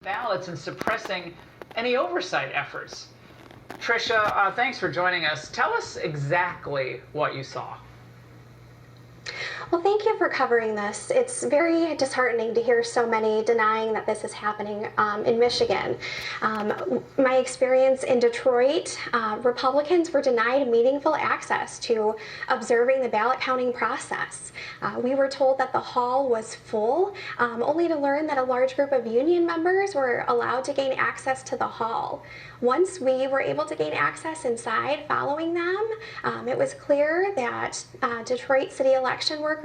ballots and suppressing any oversight efforts. Tricia, thanks for joining us. Tell us exactly what you saw. Well, thank you for covering this. It's very disheartening to hear so many denying that this is happening in Michigan. My experience in Detroit, Republicans were denied meaningful access to observing the ballot counting process. We were told that the hall was full, only to learn that a large group of union members were allowed to gain access to the hall. Once we were able to gain access inside following them, it was clear that Detroit city election workers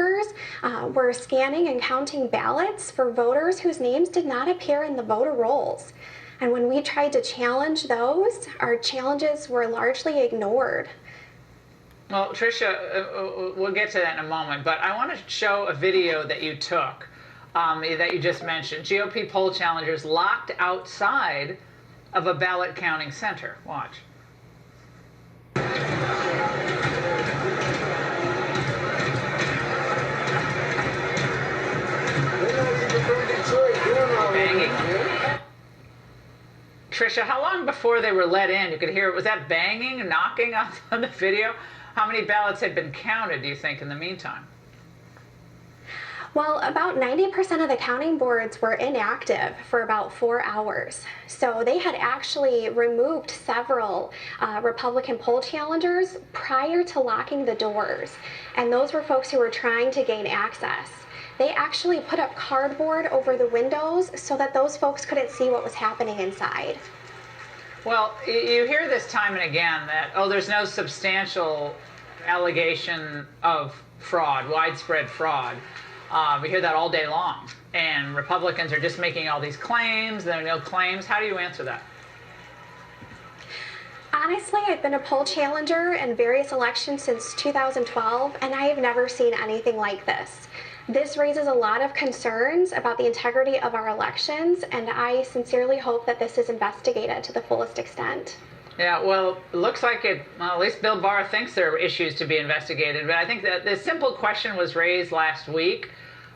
were scanning and counting ballots for voters whose names did not appear in the voter rolls. And when we tried to challenge those, our challenges were largely ignored. Well, Tricia, we'll get to that in a moment, but I want to show a video that you took that you just mentioned. GOP poll challengers locked outside of a ballot counting center. Watch. Banging. Tricia, how long before they were let in? You could hear it. Was that banging, knocking on the video? How many ballots had been counted, do you think, in the meantime? Well, about 90% of the counting boards were inactive for about 4 hours. So they had actually removed several Republican poll challengers prior to locking the doors. And those were folks who were trying to gain access. They actually put up cardboard over the windows so that those folks couldn't see what was happening inside. Well, you hear this time and again that, oh, there's no substantial allegation of fraud, widespread fraud. We hear that all day long. And Republicans are just making all these claims. There are no claims. How do you answer that? Honestly, I've been a poll challenger in various elections since 2012, and I have never seen anything like this. This raises a lot of concerns about the integrity of our elections, and I sincerely hope that this is investigated to the fullest extent. Yeah, well, it looks like at least Bill Barr thinks there are issues to be investigated. But I think that the simple question was raised last week,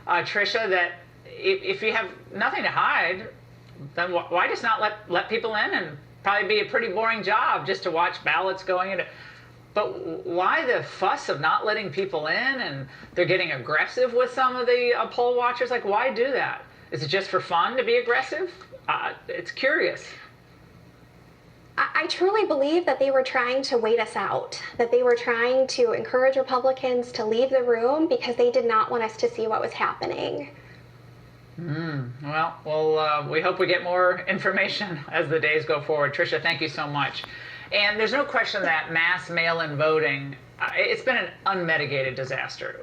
Tricia, that if you have nothing to hide, then why just not let people in? And probably be a pretty boring job just to watch ballots going in. But why the fuss of not letting people in, and they're getting aggressive with some of the poll watchers? Like, why do that? Is it just for fun to be aggressive? It's curious. I truly believe that they were trying to wait us out, that they were trying to encourage Republicans to leave the room because they did not want us to see what was happening. Well, we hope we get more information as the days go forward. Tricia, thank you so much. And there's no question that mass mail-in voting, it's been an unmitigated disaster.